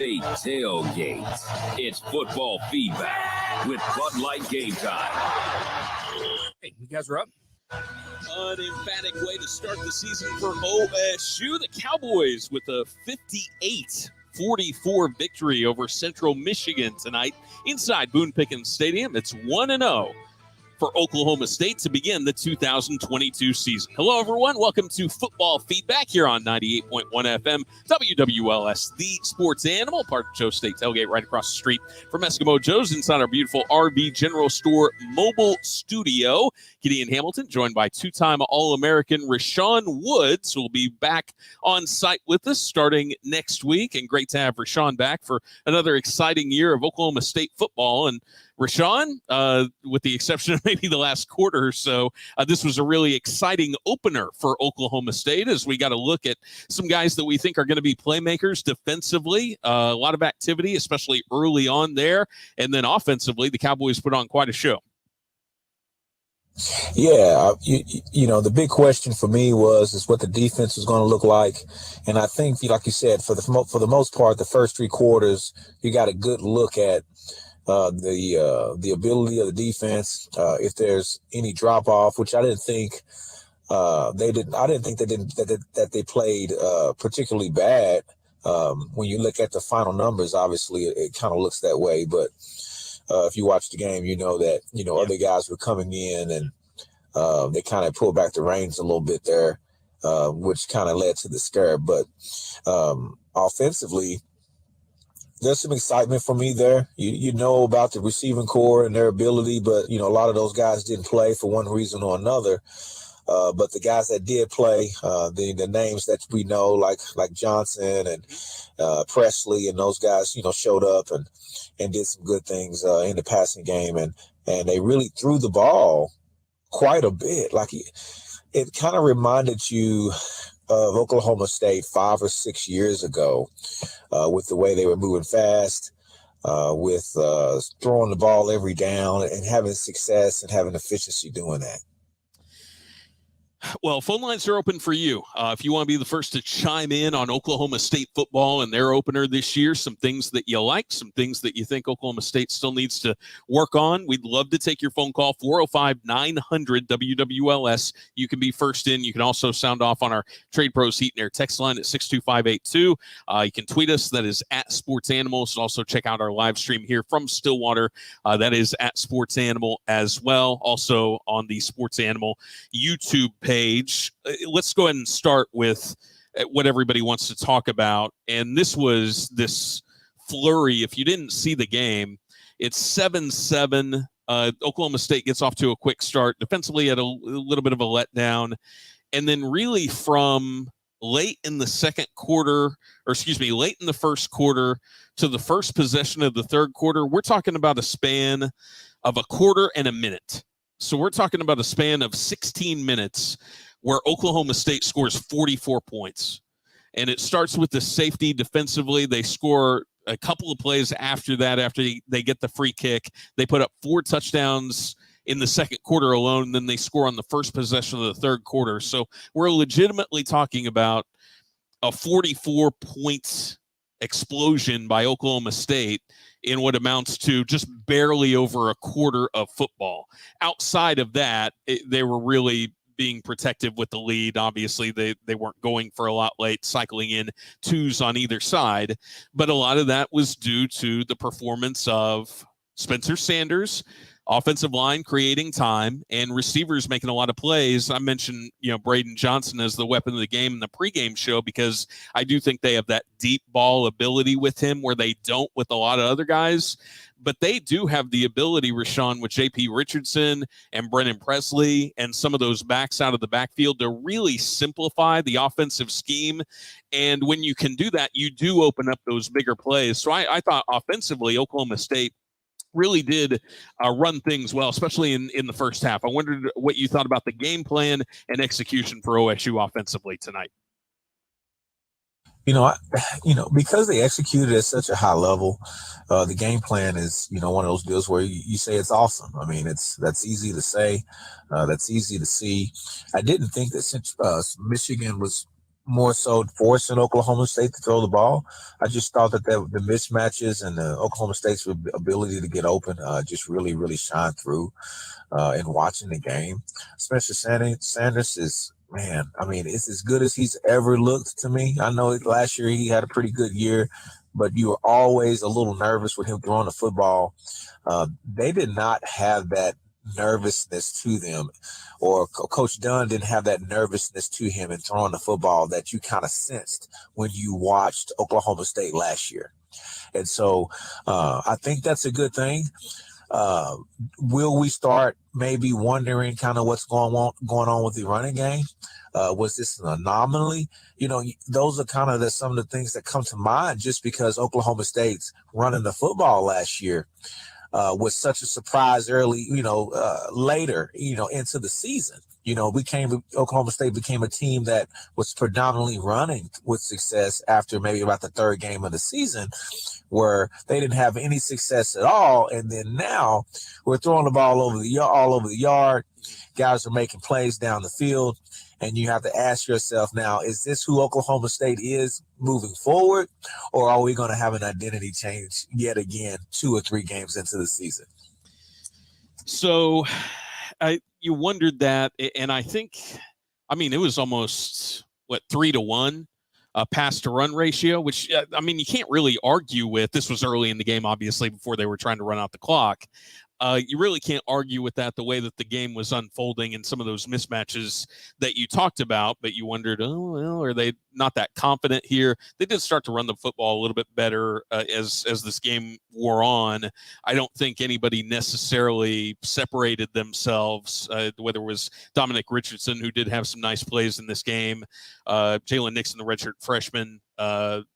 State tailgate. It's football feedback with Bud Light Game Time. Hey, you guys are up. An emphatic way to start the season for OSU. The Cowboys with a 58-44 victory over Central Michigan tonight inside Boone Pickens Stadium. It's 1-0 for Oklahoma State to begin the 2022 season. Hello, everyone. Welcome to Football Feedback here on 98.1 FM, WWLS, the sports animal, part of Joe State Tailgate right across the street from Eskimo Joe's inside our beautiful RV General Store mobile studio. Gideon Hamilton, joined by two-time All-American Rashaun Woods, who will be back on site with us starting next week. And great to have Rashaun back for another exciting year of Oklahoma State football. And Rashaun, with the exception of maybe the last quarter or so, this was a really exciting opener for Oklahoma State as we got a look at some guys that we think are going to be playmakers defensively. A lot of activity, especially early on there. And then offensively, the Cowboys put on quite a show. Yeah, you know, the big question for me is what the defense is going to look like. And I think, like you said, for the most part, the first three quarters, you got a good look at the ability of the defense. If there's any drop off, which I didn't think they didn't. I didn't think that they played particularly bad. When you look at the final numbers, obviously it kind of looks that way. But if you watch the game, you know that other guys were coming in and they kind of pulled back the reins a little bit there, which kind of led to the scare. But offensively, there's some excitement for me there. You know about the receiving core and their ability, but a lot of those guys didn't play for one reason or another. But the guys that did play, the names that we know, like Johnson and Presley and those guys, showed up and did some good things in the passing game, and they really threw the ball quite a bit. Like it kind of reminded you of Oklahoma State 5 or 6 years ago, with the way they were moving fast, with throwing the ball every down and having success and having efficiency doing that. Well, phone lines are open for you. If you want to be the first to chime in on Oklahoma State football and their opener this year, some things that you like, some things that you think Oklahoma State still needs to work on, we'd love to take your phone call, 405-900-WWLS. You can be first in. You can also sound off on our Trade Pros Heat and Air text line at 62582. You can tweet us. That is at Sports Animals. Also check out our live stream here from Stillwater. That is at Sports Animal as well. Also on the Sports Animal YouTube page. Let's go ahead and start with what everybody wants to talk about. And this was this flurry. If you didn't see the game, it's 7-7. Oklahoma State gets off to a quick start. Defensively had a little bit of a letdown. And then really from late in the first quarter to the first possession of the third quarter, we're talking about a span of a quarter and a minute. So we're talking about a span of 16 minutes where Oklahoma State scores 44 points. And it starts with the safety defensively. They score a couple of plays after that, after they get the free kick. They put up 4 touchdowns in the second quarter alone, and then they score on the first possession of the third quarter. So we're legitimately talking about a 44-point explosion by Oklahoma State in what amounts to just barely over a quarter of football. Outside of that, they were really being protective with the lead. Obviously, they weren't going for a lot late, cycling in 2s on either side. But a lot of that was due to the performance of Spencer Sanders, offensive line creating time, and receivers making a lot of plays. I mentioned, Braden Johnson as the weapon of the game in the pregame show because I do think they have that deep ball ability with him where they don't with a lot of other guys. But they do have the ability, Rashaun, with J.P. Richardson and Brennan Presley and some of those backs out of the backfield to really simplify the offensive scheme. And when you can do that, you do open up those bigger plays. So I thought offensively, Oklahoma State really did run things well, especially in the first half. I wondered what you thought about the game plan and execution for OSU offensively tonight. Because they executed at such a high level, the game plan is, one of those deals where you say it's awesome. I mean, that's easy to say, that's easy to see. I didn't think that since Michigan was more so forcing Oklahoma State to throw the ball. I just thought that the mismatches and the Oklahoma State's ability to get open just really, really shine through in watching the game. Spencer Sanders is, man, I mean, it's as good as he's ever looked to me. I know last year he had a pretty good year, but you were always a little nervous with him throwing the football. They did not have that nervousness to them, or Coach Dunn didn't have that nervousness to him in throwing the football that you kind of sensed when you watched Oklahoma State last year. And so I think that's a good thing. Will we start maybe wondering kind of what's going on with the running game? Was this an anomaly? You know, those are kind of some of the things that come to mind just because Oklahoma State's running the football last year was such a surprise early, later, into the season. Oklahoma State became a team that was predominantly running with success after maybe about the third game of the season, where they didn't have any success at all. And then now we're throwing the ball all over the yard. Guys are making plays down the field. And you have to ask yourself now, is this who Oklahoma State is moving forward? Or are we going to have an identity change yet again 2 or 3 games into the season? So you wondered that. And I think, it was almost, 3-1 pass to run ratio, which, you can't really argue with. This was early in the game, obviously, before they were trying to run out the clock. You really can't argue with that, the way that the game was unfolding and some of those mismatches that you talked about, but you wondered, are they not that confident here? They did start to run the football a little bit better as this game wore on. I don't think anybody necessarily separated themselves, whether it was Dominic Richardson, who did have some nice plays in this game. Jalen Nixon, the redshirt freshman,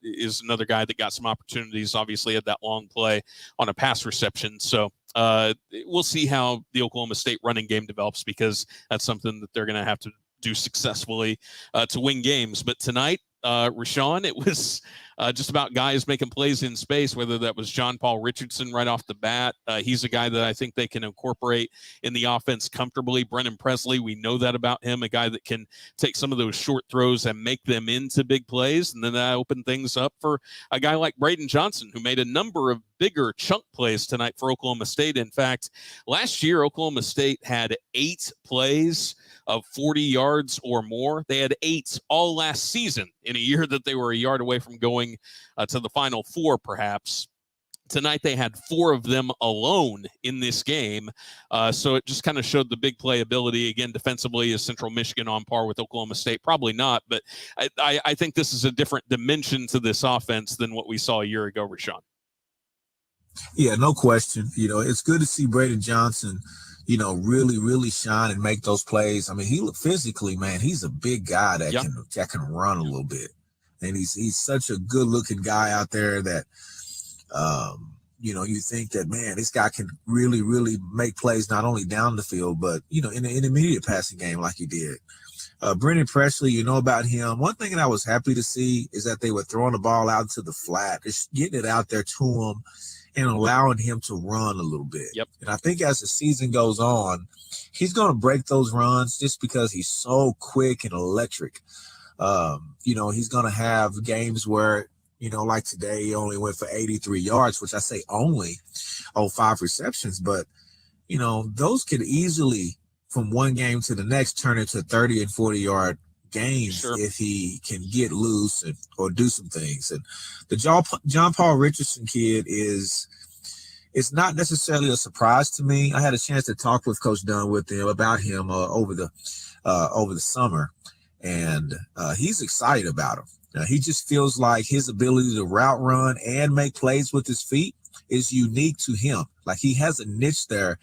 is another guy that got some opportunities, obviously had that long play on a pass reception. So we'll see how the Oklahoma State running game develops, because that's something that they're going to have to do successfully to win games. But tonight, Rashaun, it was just about guys making plays in space, whether that was John Paul Richardson right off the bat. He's a guy that I think they can incorporate in the offense comfortably. Brennan Presley, we know that about him, a guy that can take some of those short throws and make them into big plays. And then that opened things up for a guy like Braden Johnson, who made a number of bigger chunk plays tonight for Oklahoma State. In fact, last year, Oklahoma State had 8 plays of 40 yards or more. They had 8 all last season, in a year that they were a yard away from going to the Final Four, perhaps. Tonight, they had 4 of them alone in this game. So it just kind of showed the big play ability. Again, defensively, is Central Michigan on par with Oklahoma State? Probably not, but I think this is a different dimension to this offense than what we saw a year ago, Rashaun. Yeah, no question. It's good to see Braden Johnson, really, really shine and make those plays. He look physically, man, he's a big guy that can run a little bit. And he's such a good looking guy out there that, you think that, man, this guy can really, really make plays, not only down the field, but, in the intermediate passing game like he did. Brennan Presley, you know about him. One thing that I was happy to see is that they were throwing the ball out to the flat, just getting it out there to him and allowing him to run a little bit. Yep. And I think as the season goes on, he's going to break those runs just because he's so quick and electric. He's going to have games where, like today, he only went for 83 yards, which I say only on 5 receptions. But, those could easily, from one game to the next, turn into 30 and 40-yard games. Sure. If he can get loose or do some things. And the John Paul Richardson kid it's not necessarily a surprise to me. I had a chance to talk with Coach Dunn about him over the summer, and he's excited about him. He just feels like his ability to route run and make plays with his feet is unique to him. Like, he has a niche there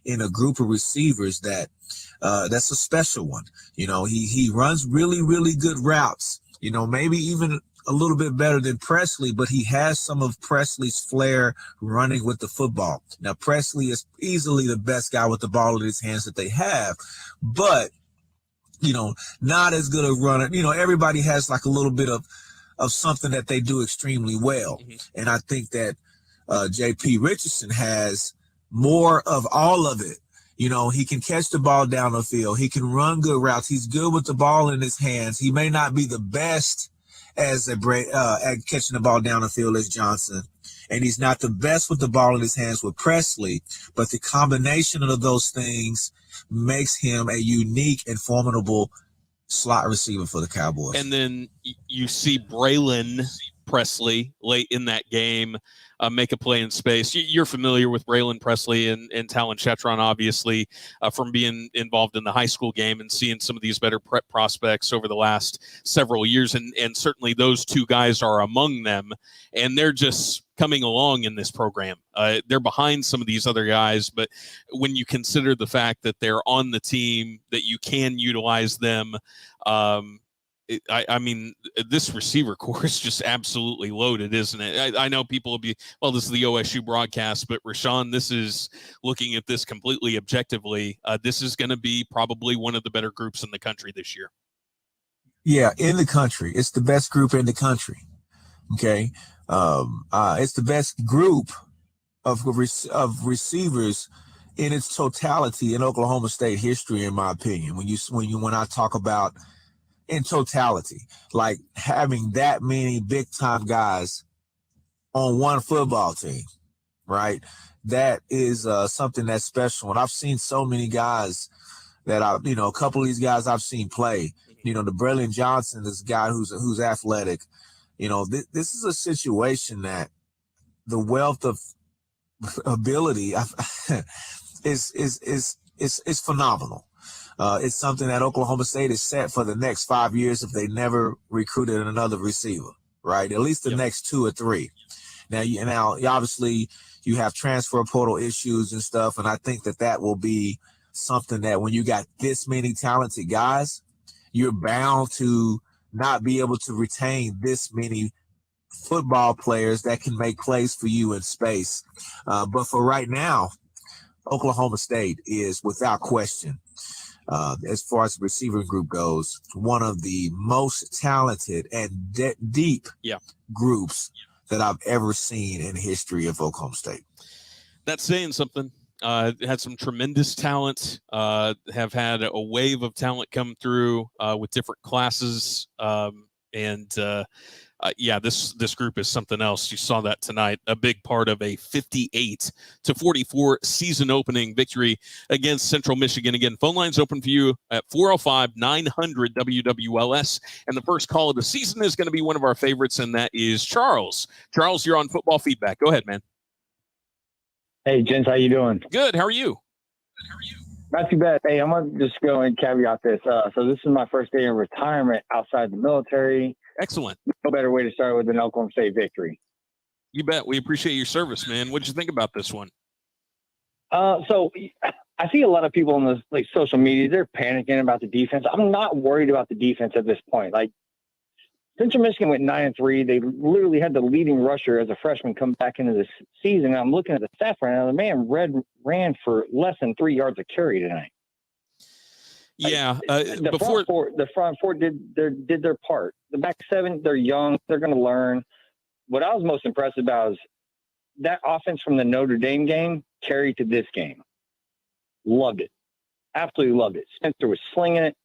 in a group of receivers that's a special one. He runs really, really good routes, maybe even a little bit better than Presley, but he has some of Presley's flair running with the football. Now, Presley is easily the best guy with the ball in his hands that they have, but, not as good a runner. Everybody has like a little bit of something that they do extremely well. Mm-hmm. And I think that J.P. Richardson has more of all of it. You know, he can catch the ball down the field. He can run good routes. He's good with the ball in his hands. He may not be the best at catching the ball down the field as Johnson, and he's not the best with the ball in his hands with Presley, but the combination of those things makes him a unique and formidable slot receiver for the Cowboys. And then you see Braylon Presley late in that game make a play in space. You're familiar with Braylon Presley and Talon Chetron, obviously, from being involved in the high school game and seeing some of these better prep prospects over the last several years. And certainly those two guys are among them, and they're just coming along in this program. They're behind some of these other guys, but when you consider the fact that they're on the team, that you can utilize them, I mean, this receiver core is just absolutely loaded, isn't it? I know people will be, well, this is the OSU broadcast, but Rashaun, this is looking at this completely objectively. This is going to be probably one of the better groups in the country this year. Yeah, in the country. It's the best group in the country. Okay. It's the best group of receivers in its totality in Oklahoma State history, in my opinion. When I talk about in totality, like having that many big time guys on one football team, right? That is something that's special. And I've seen so many guys that a couple of these guys I've seen play. The Braylon Johnson, this guy who's athletic. This is a situation that the wealth of ability is phenomenal. It's something that Oklahoma State is set for the next 5 years if they never recruited another receiver, right? At least the next 2 or 3. Now, obviously, you have transfer portal issues and stuff, and I think that will be something that when you got this many talented guys, you're bound to not be able to retain this many football players that can make plays for you in space. But for right now, Oklahoma State is, without question, as far as the receiving group goes, one of the most talented and deep groups that I've ever seen in the history of Oklahoma State. That's saying something. Had some tremendous talent, have had a wave of talent come through with different classes. This group is something else. You saw that tonight, a big part of a 58-44 season opening victory against Central Michigan. Again, phone lines open for you at 405-900-WWLS. And the first call of the season is going to be one of our favorites, and that is Charles. Charles, you're on Football Feedback. Go ahead, man. Hey, gents, how you doing? Good. How are you? Not too bad. Hey, I'm going to just go and caveat this. So this is my first day in retirement outside the military. Excellent. No better way to start with an Oklahoma State victory. You bet. We appreciate your service, man. What did you think about this one? So I see a lot of people on the social media, they're panicking about the defense. I'm not worried about the defense at this point. Like, Central Michigan went 9-3. They literally had the leading rusher as a freshman come back into this season. I'm looking at the stats right now. The man ran for less than 3 yards a carry tonight. Yeah. The front four did their part. The back seven, they're young. They're going to learn. What I was most impressed about is that offense from the Notre Dame game carried to this game. Loved it. Absolutely loved it. Spencer was slinging it.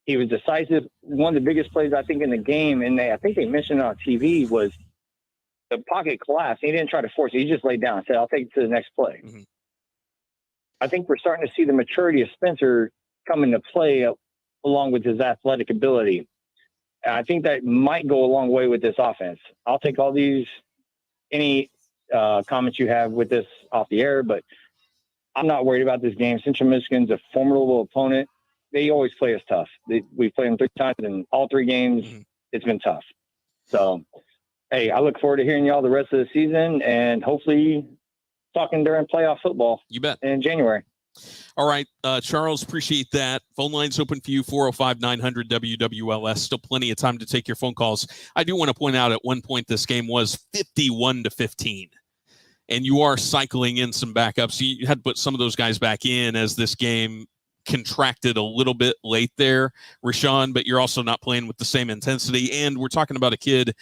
He was decisive. One of the biggest plays, I think, in the game, and I think they mentioned it on TV, was the pocket collapse. He didn't try to force it. He just laid down and said, I'll take it to the next play. Mm-hmm. I think we're starting to see the maturity of Spencer come into play along with his athletic ability. And I think that might go a long way with this offense. I'll take any comments you have with this off the air, but I'm not worried about this game. Central Michigan's a formidable opponent. They always play us tough. We played them 3 times in all 3 games. Mm-hmm. It's been tough. So, hey, I look forward to hearing y'all the rest of the season and hopefully talking during playoff football. You bet. In January. All right, Charles, appreciate that. Phone lines open for you, 405-900-WWLS. Still plenty of time to take your phone calls. I do want to point out at one point this game was 51-15. And you are cycling in some backups. You had to put some of those guys back in as this game contracted a little bit late there, Rashaun, but you're also not playing with the same intensity. And we're talking about a kid,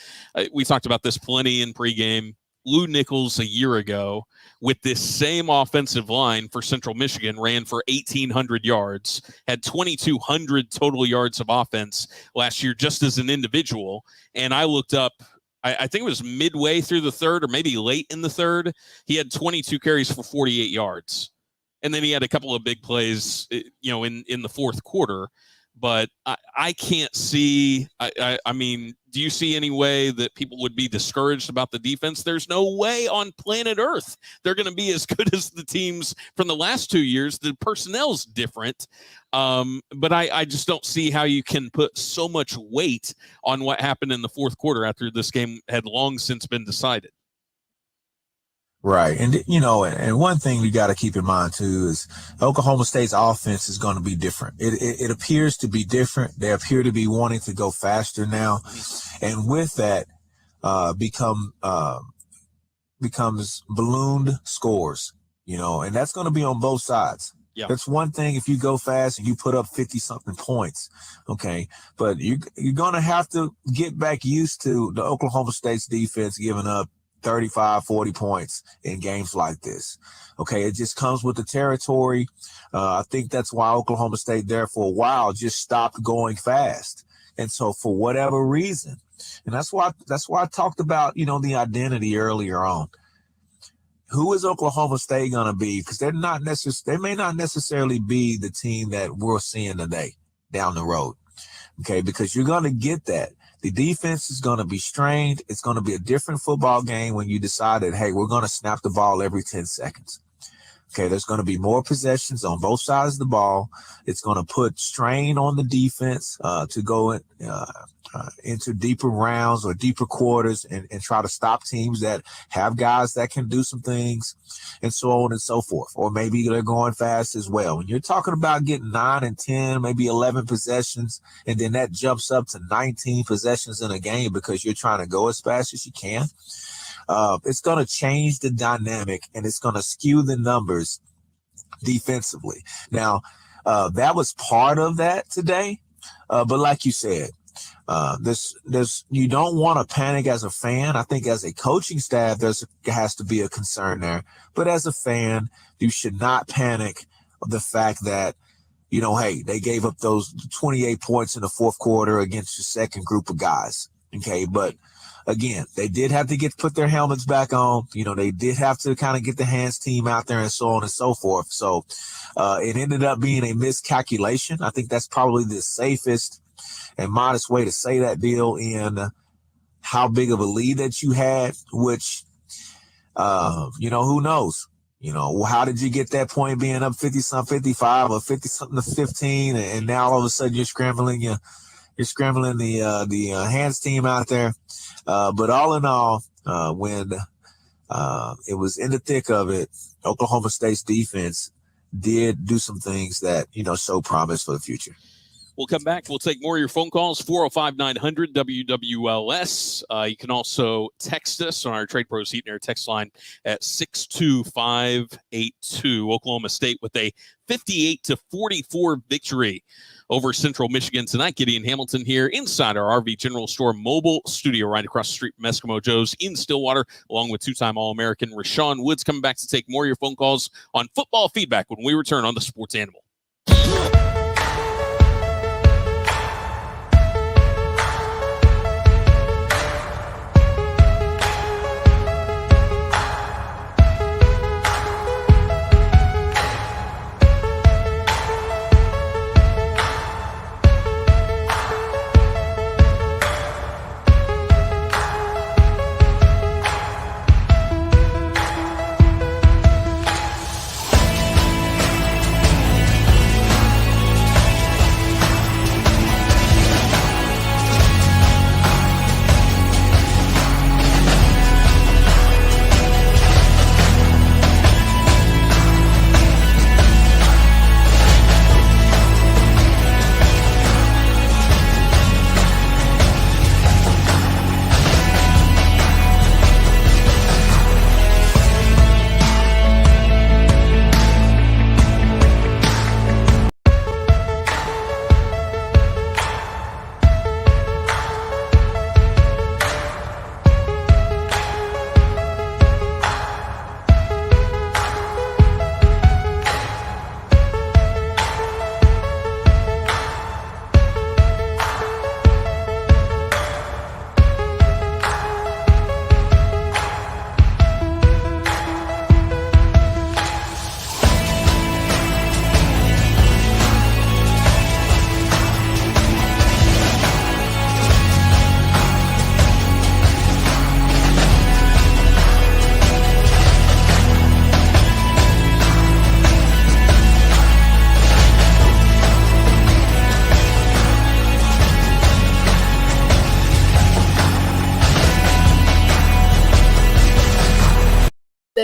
we talked about this plenty in pregame, Lou Nichols a year ago with this same offensive line for Central Michigan ran for 1,800 yards, had 2,200 total yards of offense last year just as an individual. And I looked up, I think it was midway through the third or maybe late in the third, he had 22 carries for 48 yards. And then he had a couple of big plays, in the fourth quarter. But I can't see, I mean, do you see any way that people would be discouraged about the defense? There's no way on planet Earth they're going to be as good as the teams from the last 2 years. The personnel's different. But I just don't see how you can put so much weight on what happened in the fourth quarter after this game had long since been decided. Right. And one thing we got to keep in mind, too, is Oklahoma State's offense is going to be different. It appears to be different. They appear to be wanting to go faster now. And with that becomes ballooned scores, and that's going to be on both sides. Yeah. That's one thing if you go fast and you put up 50-something points, okay? But you're going to have to get back used to the Oklahoma State's defense giving up 35, 40 points in games like this. Okay, it just comes with the territory. I think that's why Oklahoma State there for a while just stopped going fast. And so for whatever reason, and that's why I talked about, the identity earlier on. Who is Oklahoma State going to be? Because they may not necessarily be the team that we're seeing today down the road. Okay, because you're going to get that. The defense is going to be strained. It's going to be a different football game when you decide that, hey, we're going to snap the ball every 10 seconds. Okay, there's going to be more possessions on both sides of the ball. It's going to put strain on the defense to go into deeper rounds or deeper quarters and try to stop teams that have guys that can do some things and so on and so forth. Or maybe they're going fast as well. When you're talking about getting 9 and 10, maybe 11 possessions, and then that jumps up to 19 possessions in a game because you're trying to go as fast as you can, it's going to change the dynamic and it's going to skew the numbers defensively. Now, that was part of that today. But like you said, you don't want to panic as a fan. I think as a coaching staff, there has to be a concern there. But as a fan, you should not panic of the fact that, hey, they gave up those 28 points in the fourth quarter against your second group of guys. Okay, but again, they did have to put their helmets back on. They did have to kind of get the hands team out there and so on and so forth. So it ended up being a miscalculation. I think that's probably the safest and modest way to say that deal in how big of a lead that you had, which, who knows? How did you get that point being up 50-something, 55 or 50-something to 15, and now all of a sudden you're scrambling the hands team out there. But all in all, when it was in the thick of it, Oklahoma State's defense did do some things that, show promise for the future. We'll come back. We'll take more of your phone calls, 405-900 WWLS. You can also text us on our Trade Pros Heat and Air text line at 62582. Oklahoma State with a 58-44 victory over Central Michigan tonight. Gideon Hamilton here inside our RV General Store mobile studio right across the street from Eskimo Joe's in Stillwater, along with two-time All-American Rashaun Woods, coming back to take more of your phone calls on football feedback when we return on the Sports Animal.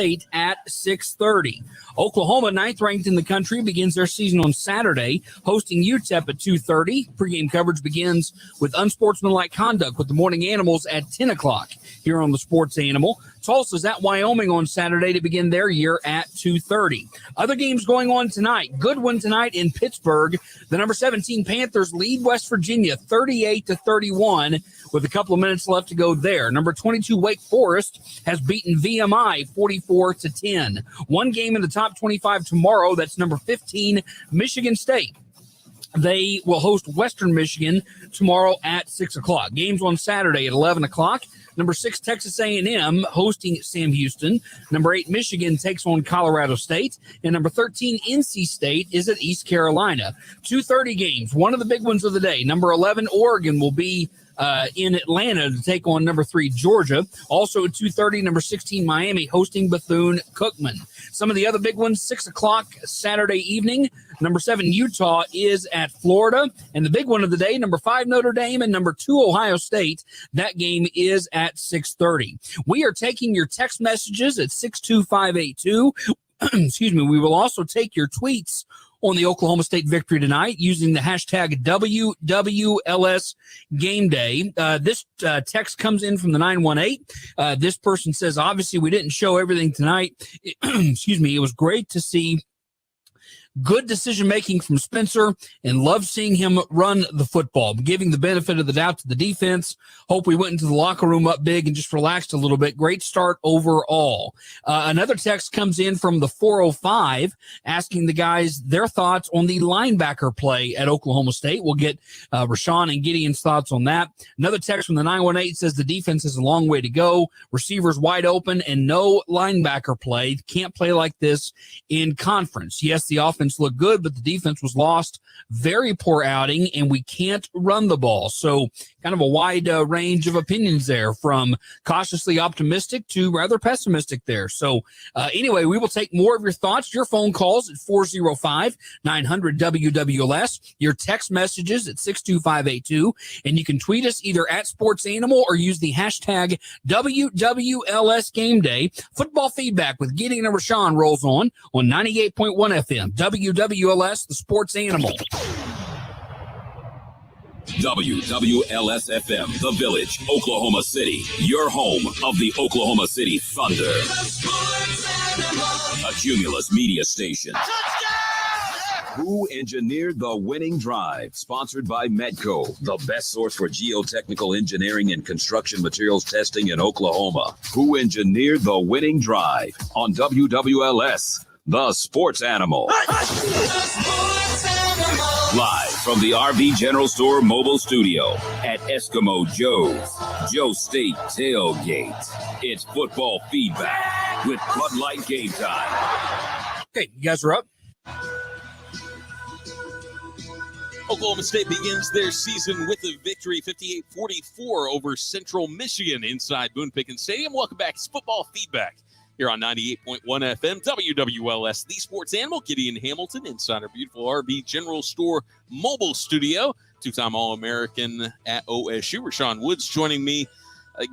State at 6:30. Oklahoma, 9th ranked in the country, begins their season on Saturday, hosting UTEP at 2:30. Pregame coverage begins with unsportsmanlike conduct with the Morning Animals at 10 o'clock here on the Sports Animal. Tulsa's at Wyoming on Saturday to begin their year at 2:30. Other games going on tonight. Good one tonight in Pittsburgh. The number 17 Panthers lead West Virginia 38-31 with a couple of minutes left to go there. Number 22 Wake Forest has beaten VMI 44-10. One game in the top 25 tomorrow. That's number 15 Michigan State. They will host Western Michigan tomorrow at 6 o'clock. Games on Saturday at 11 o'clock. Number 6, Texas A&M hosting Sam Houston. Number 8, Michigan takes on Colorado State. And number 13, NC State is at East Carolina. 2:30 games, one of the big ones of the day. Number 11, Oregon will be in Atlanta to take on number 3, Georgia. Also at 2:30, number 16, Miami hosting Bethune-Cookman. Some of the other big ones, 6 o'clock Saturday evening. Number 7, Utah is at Florida. And the big one of the day, number 5, Notre Dame, and number 2, Ohio State. That game is at 6:30. We are taking your text messages at 62582. Excuse me. We will also take your tweets on the Oklahoma State victory tonight using the hashtag WWLS Game Day. This text comes in from the 918. This person says, obviously, we didn't show everything tonight. Excuse me. It was great to see good decision-making from Spencer and love seeing him run the football, giving the benefit of the doubt to the defense. Hope we went into the locker room up big and just relaxed a little bit. Great start overall. Another text comes in from the 405 asking the guys their thoughts on the linebacker play at Oklahoma State. We'll get Rashaun and Gideon's thoughts on that. Another text from the 918 says the defense has a long way to go. Receivers wide open and no linebacker play. Can't play like this in conference. Yes, the offense looked good, but the defense was lost. Very poor outing, and we can't run the ball. So kind of a wide range of opinions there, from cautiously optimistic to rather pessimistic there. So anyway, we will take more of your thoughts, your phone calls at 405-900-WWLS, your text messages at 62582, and you can tweet us either at Sports Animal or use the hashtag WWLS Game Day. Football feedback with Gideon and Rashaun rolls on 98.1 FM. WWLS, the Sports Animal. WWLS FM, The Village, Oklahoma City, your home of the Oklahoma City Thunder. A Cumulus media station. Who engineered the winning drive? Sponsored by Medco, the best source for geotechnical engineering and construction materials testing in Oklahoma. Who engineered the winning drive? On WWLS, the Sports Animal. Live from the RV General Store mobile studio at Eskimo Joe's Joe State Tailgate. It's football feedback with Bud Light Game Time. Okay, you guys are up. Oklahoma State begins their season with a victory, 58-44 over Central Michigan inside Boone Pickens Stadium. Welcome back. It's football feedback here on 98.1 FM, WWLS, the Sports Animal. Gideon Hamilton inside our beautiful RV General Store mobile studio. Two-time All-American at OSU. Rashaun Woods joining me.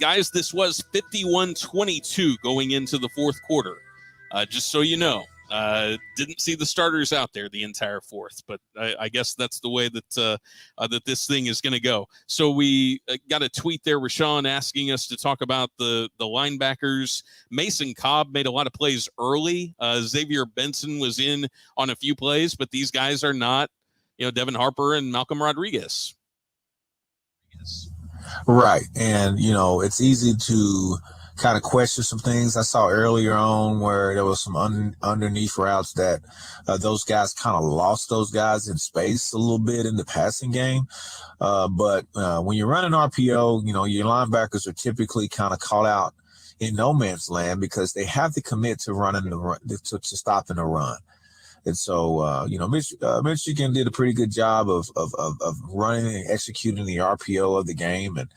Guys, this was 51-22 going into the fourth quarter. Just so you know, didn't see the starters out there the entire fourth, but I guess that's the way that that this thing is going to go. So we got a tweet there, Rashaun, asking us to talk about the linebackers. Mason Cobb made a lot of plays early. Xavier Benson was in on a few plays, but these guys are not, Devin Harper and Malcolm Rodriguez. Right. And, it's easy to kind of question some things I saw earlier on where there was some underneath routes that those guys kind of lost those guys in space a little bit in the passing game. But when you're running RPO, your linebackers are typically kind of caught out in no man's land because they have to commit to running to stopping the run. And so, Michigan did a pretty good job of running and executing the RPO of the game, and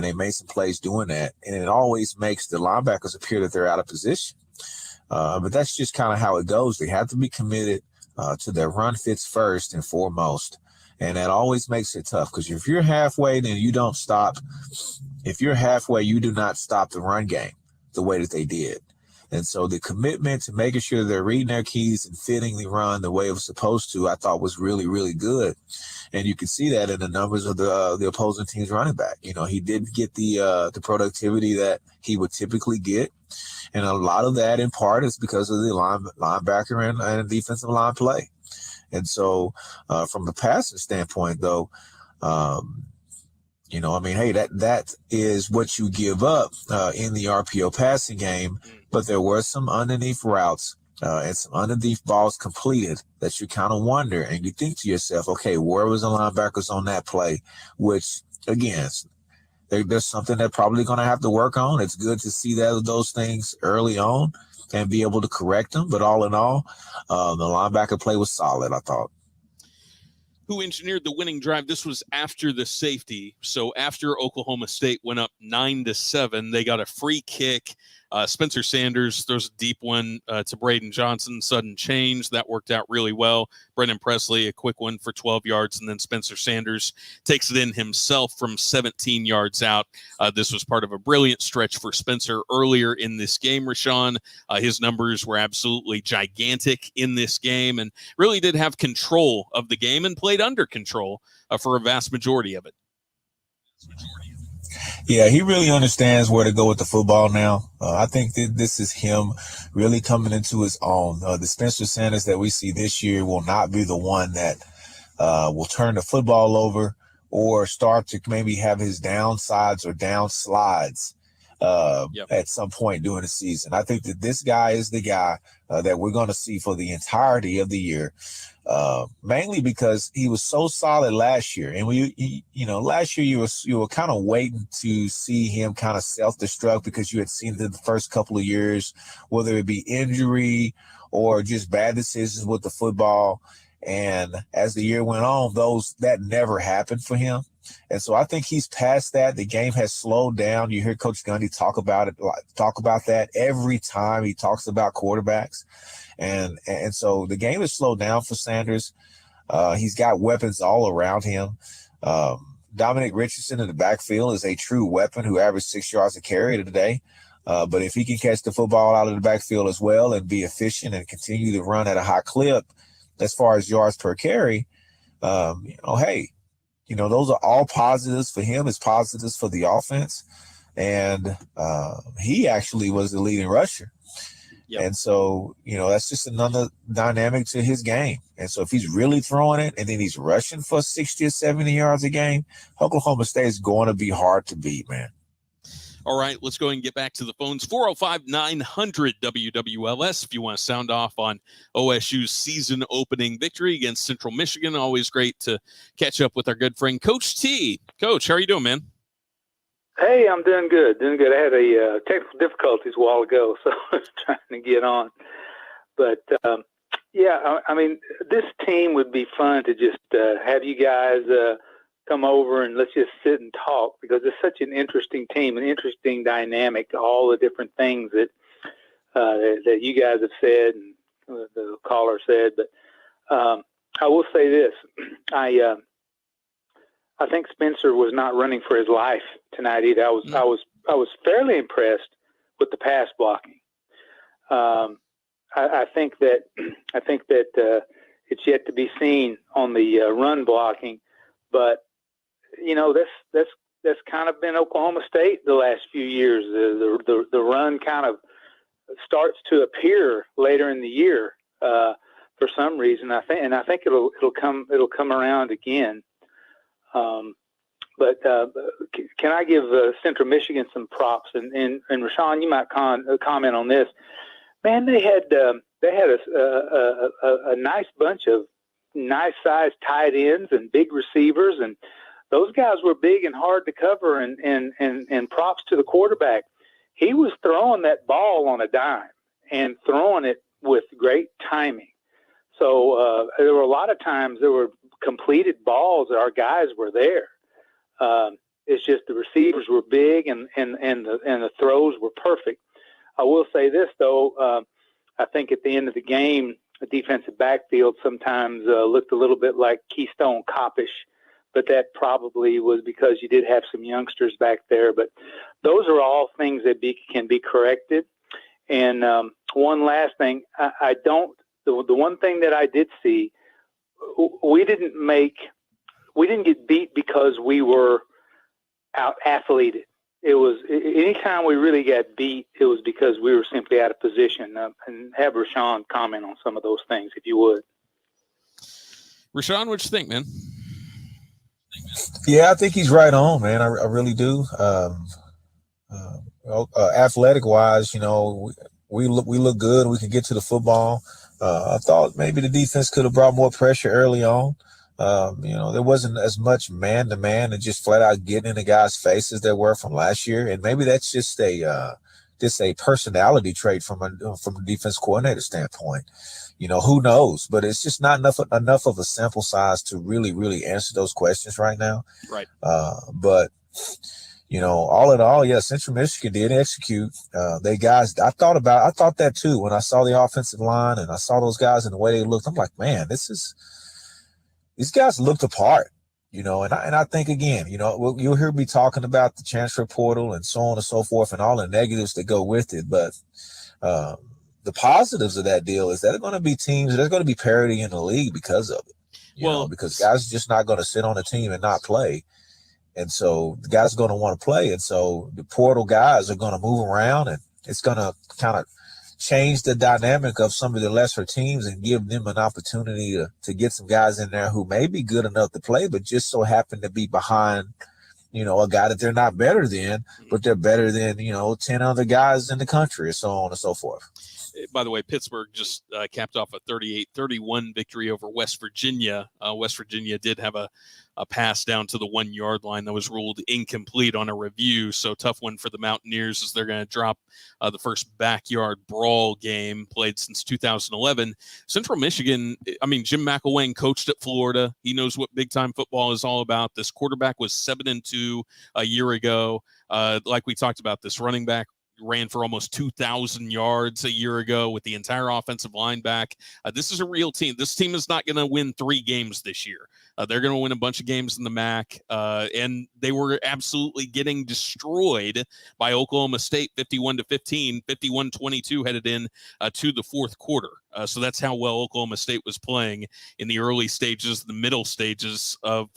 they made some plays doing that. And it always makes the linebackers appear that they're out of position. But that's just kind of how it goes. They have to be committed to their run fits first and foremost. And that always makes it tough because if you're halfway, then you don't stop. If you're halfway, you do not stop the run game the way that they did. And so the commitment to making sure they're reading their keys and fitting the run the way it was supposed to, I thought was really, really good. And you can see that in the numbers of the opposing team's running back. He did get the productivity that he would typically get. And a lot of that in part is because of the linebacker and defensive line play. And so from a passing standpoint, though, hey, that is what you give up in the RPO passing game. But there were some underneath routes and some underneath balls completed that you kind of wonder, and you think to yourself, okay, where was the linebackers on that play? Which, again, there's something they're probably going to have to work on. It's good to see those things early on and be able to correct them. But all in all, the linebacker play was solid, I thought. Who engineered the winning drive? This was after the safety. So after Oklahoma State went up 9-7, they got a free kick. Spencer Sanders throws a deep one to Braden Johnson. Sudden change. That worked out really well. Brendan Presley, a quick one for 12 yards. And then Spencer Sanders takes it in himself from 17 yards out. This was part of a brilliant stretch for Spencer earlier in this game, Rashaun. His numbers were absolutely gigantic in this game and really did have control of the game and played under control for a vast majority of it. Yeah, he really understands where to go with the football now. I think that this is him really coming into his own. The Spencer Sanders that we see this year will not be the one that will turn the football over or start to maybe have his downsides or downslides at some point during the season. I think that this guy is the guy that we're going to see for the entirety of the year. Mainly because he was so solid last year, and last year you were kind of waiting to see him kind of self-destruct because you had seen the first couple of years, whether it be injury or just bad decisions with the football. And as the year went on, that never happened for him. And so I think he's past that. The game has slowed down. You hear Coach Gundy talk about that every time he talks about quarterbacks. And so the game has slowed down for Sanders. He's got weapons all around him. Dominic Richardson in the backfield is a true weapon who averaged 6 yards a carry today. But if he can catch the football out of the backfield as well and be efficient and continue to run at a high clip as far as yards per carry, those are all positives for him. It's positives for the offense. And he actually was the leading rusher. Yep. And so, that's just another dynamic to his game. And so if he's really throwing it and then he's rushing for 60 or 70 yards a game, Oklahoma State is going to be hard to beat, man. All right, let's go ahead and get back to the phones. 405-900-WWLS if you want to sound off on OSU's season opening victory against Central Michigan. Always great to catch up with our good friend Coach T. Coach, how are you doing, man? Hey, I'm doing good. I had a technical difficulties a while ago, so I was trying to get on. But, this team would be fun to just have you guys come over and let's just sit and talk because it's such an interesting team, an interesting dynamic, all the different things that you guys have said and the caller said. But I will say this. I think Spencer was not running for his life tonight either. I was fairly impressed with the pass blocking. I think that it's yet to be seen on the run blocking, but that's kind of been Oklahoma State the last few years. The run kind of starts to appear later in the year for some reason. I think it'll come around again. But can I give Central Michigan some props? And Rashaun, you might comment on this. Man, they had a nice bunch of nice sized tight ends and big receivers, and those guys were big and hard to cover. And props to the quarterback. He was throwing that ball on a dime and throwing it with great timing. So there were a lot of times there were completed balls that our guys were there. It's just the receivers were big and the throws were perfect. I will say this though, I think at the end of the game, the defensive backfield sometimes looked a little bit like Keystone Coppish, but that probably was because you did have some youngsters back there. But those are all things that can be corrected. And one last thing, I don't. The one thing that I did see, we didn't get beat because we were out athleted. It was anytime we really got beat, it was because we were simply out of position. And have Rashaun comment on some of those things, if you would. Rashaun, what you think, man? Yeah, I think he's right on, man. I really do. Athletic wise, we look good. We could get to the football. I thought maybe the defense could have brought more pressure early on. There wasn't as much man to man and just flat out getting in the guys' faces there were from last year. And maybe that's just a personality trait from a defense coordinator standpoint. Who knows? But it's just not enough of a sample size to really, really answer those questions right now. Right. But all in all, yeah, Central Michigan did execute. I thought that too when I saw the offensive line and I saw those guys and the way they looked. I'm like, man, these guys looked apart, and I think, again, you'll hear me talking about the transfer portal and so on and so forth and all the negatives that go with it. But the positives of that deal is that there are going to be teams, there's going to be parity in the league because of it, because guys are just not going to sit on a team and not play. And so the guys are going to want to play. And so the portal guys are going to move around, and it's going to kind of change the dynamic of some of the lesser teams and give them an opportunity to get some guys in there who may be good enough to play, but just so happen to be behind, a guy that they're not better than, but they're better than, 10 other guys in the country, and so on and so forth. By the way, Pittsburgh just capped off a 38-31 victory over West Virginia. West Virginia did have a pass down to the 1 yard line that was ruled incomplete on a review. So tough one for the Mountaineers as they're going to drop the first backyard brawl game played since 2011. Central Michigan, Jim McElwain coached at Florida. He knows what big time football is all about. This quarterback was 7-2 a year ago. Like we talked about, this running back ran for almost 2,000 yards a year ago with the entire offensive line back. This is a real team. This team is not going to win 3 games this year. They're going to win a bunch of games in the MAC, and they were absolutely getting destroyed by Oklahoma State, 51-15, 51-22 headed in to the fourth quarter. So that's how well Oklahoma State was playing in the early stages, the middle stages of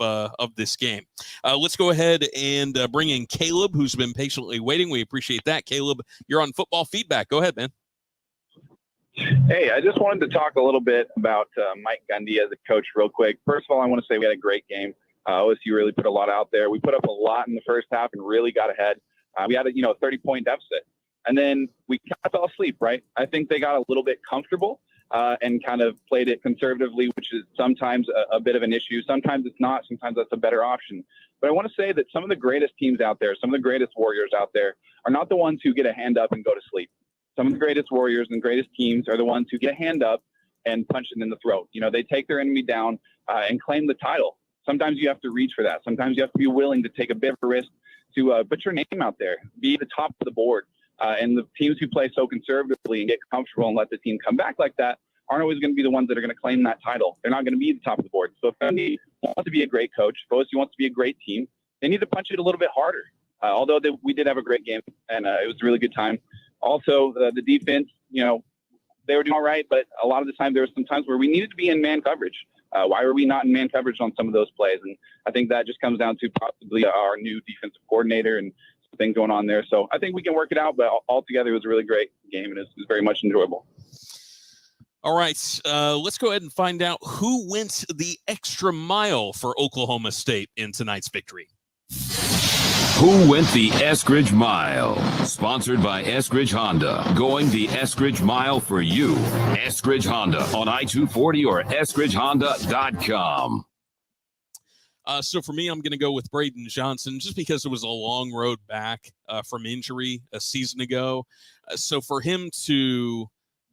this game. Let's go ahead and bring in Caleb, who's been patiently waiting. We appreciate that. Caleb, you're on Football Feedback. Go ahead, man. Hey, I just wanted to talk a little bit about Mike Gundy as a coach real quick. First of all, I want to say we had a great game. OSU really put a lot out there. We put up a lot in the first half and really got ahead. We had a 30-point deficit. And then we kind of fell asleep, right? I think they got a little bit comfortable and kind of played it conservatively, which is sometimes a bit of an issue. Sometimes it's not. Sometimes that's a better option. But I want to say that some of the greatest teams out there, some of the greatest warriors out there are not the ones who get a hand up and go to sleep. Some of the greatest warriors and greatest teams are the ones who get a hand up and punch it in the throat. They take their enemy down and claim the title. Sometimes you have to reach for that. Sometimes you have to be willing to take a bit of a risk to put your name out there, be at the top of the board. And the teams who play so conservatively and get comfortable and let the team come back like that aren't always going to be the ones that are going to claim that title. They're not going to be at the top of the board. So if Gundy wants to be a great coach, if OSU wants to be a great team, they need to punch it a little bit harder. Although we did have a great game, and it was a really good time. Also, the defense, they were doing all right, but a lot of the time there were some times where we needed to be in man coverage. Why were we not in man coverage on some of those plays? And I think that just comes down to possibly our new defensive coordinator and some things going on there. So I think we can work it out, but altogether it was a really great game, and it was very much enjoyable. All right, let's go ahead and find out who went the extra mile for Oklahoma State in tonight's victory. Who went the Eskridge Mile? Sponsored by Eskridge Honda. Going the Eskridge Mile for you. Eskridge Honda on I-240 or eskridgehonda.com. So for me, I'm going to go with Braden Johnson just because it was a long road back from injury a season ago. So for him to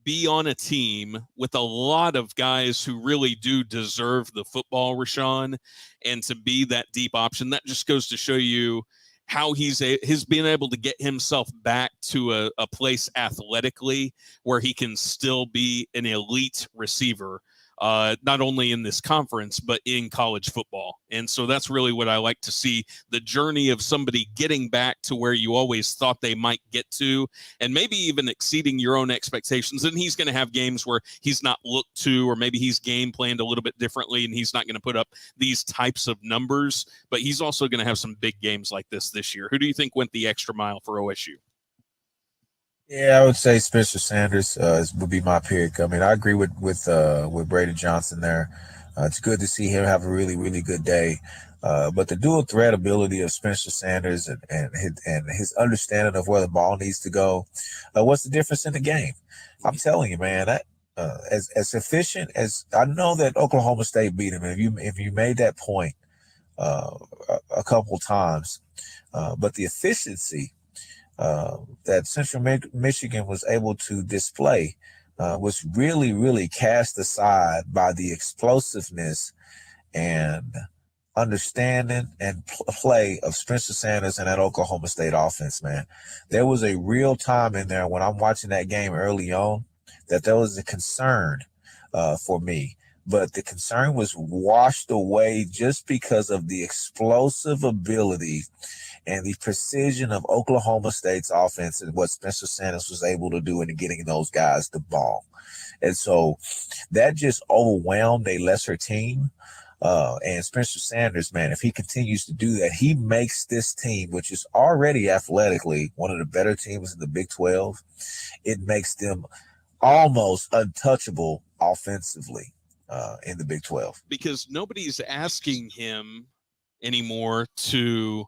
be on a team with a lot of guys who really do deserve the football, Rashaun, and to be that deep option, that just goes to show you how he's been able to get himself back to a place athletically where he can still be an elite receiver not only in this conference, but in college football. And so that's really what I like to see, the journey of somebody getting back to where you always thought they might get to, and maybe even exceeding your own expectations. And he's going to have games where he's not looked to, or maybe he's game planned a little bit differently, and he's not going to put up these types of numbers, but he's also going to have some big games like this year. Who do you think went the extra mile for OSU? Yeah, I would say Spencer Sanders would be my pick. I mean, I agree with Brady Johnson there. It's good to see him have a really, really good day. But the dual threat ability of Spencer Sanders and his understanding of where the ball needs to go, what's the difference in the game? I'm telling you, man, that as efficient as I know that Oklahoma State beat him. If you made that point a couple times, but the efficiency that Central Michigan was able to display was really, really cast aside by the explosiveness and understanding and play of Spencer Sanders and that Oklahoma State offense, man. There was a real time in there when I'm watching that game early on that there was a concern for me. But the concern was washed away just because of the explosive ability and the precision of Oklahoma State's offense and what Spencer Sanders was able to do in getting those guys the ball. And so that just overwhelmed a lesser team. And Spencer Sanders, man, if he continues to do that, he makes this team, which is already athletically one of the better teams in the Big 12, it makes them almost untouchable offensively in the Big 12. Because nobody's asking him anymore to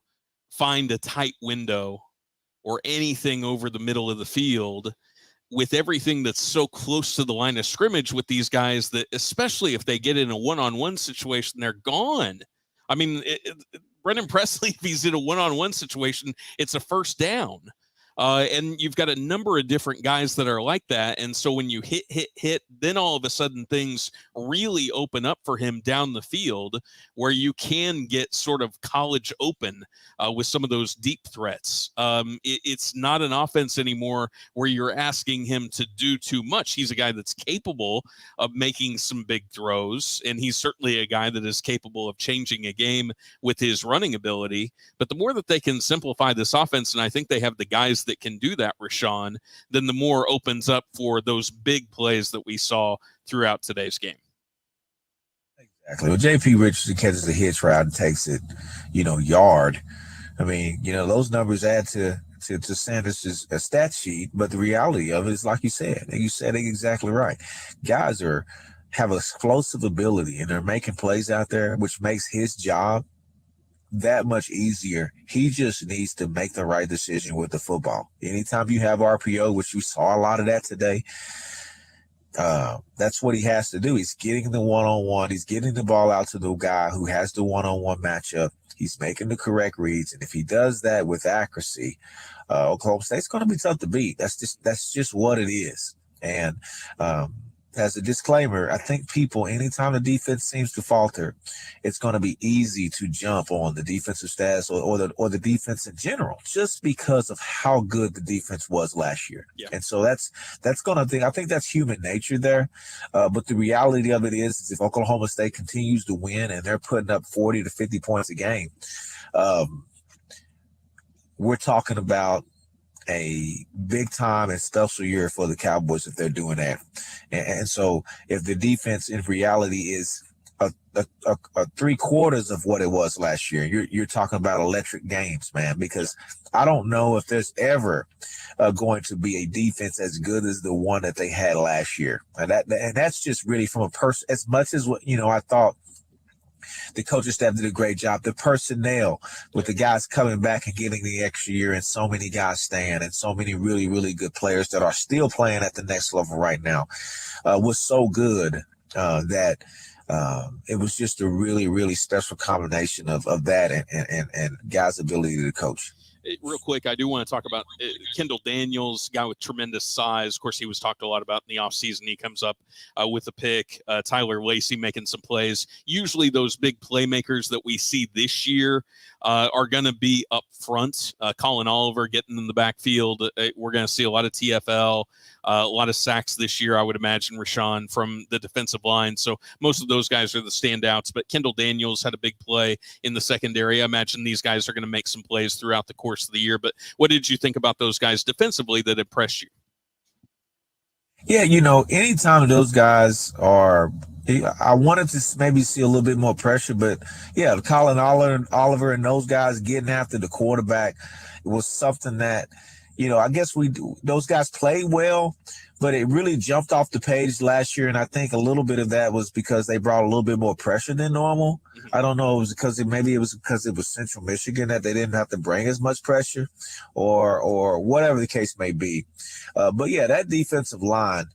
find a tight window or anything over the middle of the field with everything that's so close to the line of scrimmage with these guys that, especially if they get in a one-on-one situation, they're gone. I mean, Brennan Presley, if he's in a one-on-one situation, it's a first down. And you've got a number of different guys that are like that. And so when you hit, then all of a sudden things really open up for him down the field where you can get sort of college open with some of those deep threats. It's not an offense anymore where you're asking him to do too much. He's a guy that's capable of making some big throws, and he's certainly a guy that is capable of changing a game with his running ability. But the more that they can simplify this offense, and I think they have the guys that can do that, Rashaun, then the more opens up for those big plays that we saw throughout today's game. Exactly. Well, J.P. Richardson catches the hitch route and takes it, yard. I mean, those numbers add to Sanders' stat sheet, but the reality of it is, like you said it exactly right. Guys have explosive ability, and they're making plays out there, which makes his job that much easier. He just needs to make the right decision with the football. Anytime you have RPO, which we saw a lot of that today, that's what he has to do. He's getting the one-on-one. He's getting the ball out to the guy who has the one-on-one matchup. He's making the correct reads. And if he does that with accuracy, Oklahoma State's going to be tough to beat. That's just what it is. And as a disclaimer, I think people, anytime the defense seems to falter, it's going to be easy to jump on the defensive stats or the defense in general, just because of how good the defense was last year. Yeah. And so that's going to, I think that's human nature there. But the reality of it is if Oklahoma State continues to win and they're putting up 40 to 50 points a game, we're talking about a big time and special year for the Cowboys if they're doing that. And so if the defense in reality is a 3/4 of what it was last year, you're talking about electric games, man, because I don't know if there's ever going to be a defense as good as the one that they had last year. And that's just really from a person, as much as what, I thought the coaching staff did a great job. The personnel with the guys coming back and getting the extra year and so many guys staying and so many really, really good players that are still playing at the next level right now was so good that it was just a really, really special combination of that and guys' ability to coach. Real quick, I do want to talk about Kendall Daniels, guy with tremendous size. Of course, he was talked a lot about in the offseason. He comes up with a pick. Tyler Lacey making some plays. Usually those big playmakers that we see this year are going to be up front. Colin Oliver getting in the backfield. We're going to see a lot of TFL, a lot of sacks this year, I would imagine, Rashaun, from the defensive line. So most of those guys are the standouts. But Kendall Daniels had a big play in the secondary. I imagine these guys are going to make some plays throughout the course of the year. But what did you think about those guys defensively that impressed you? Yeah, anytime those guys are, I wanted to maybe see a little bit more pressure, but yeah, Colin Oliver and those guys getting after the quarterback, it was something that, I guess those guys played well, but it really jumped off the page last year. And I think a little bit of that was because they brought a little bit more pressure than normal. I don't know. It was because it was Central Michigan that they didn't have to bring as much pressure or whatever the case may be. But yeah, that defensive line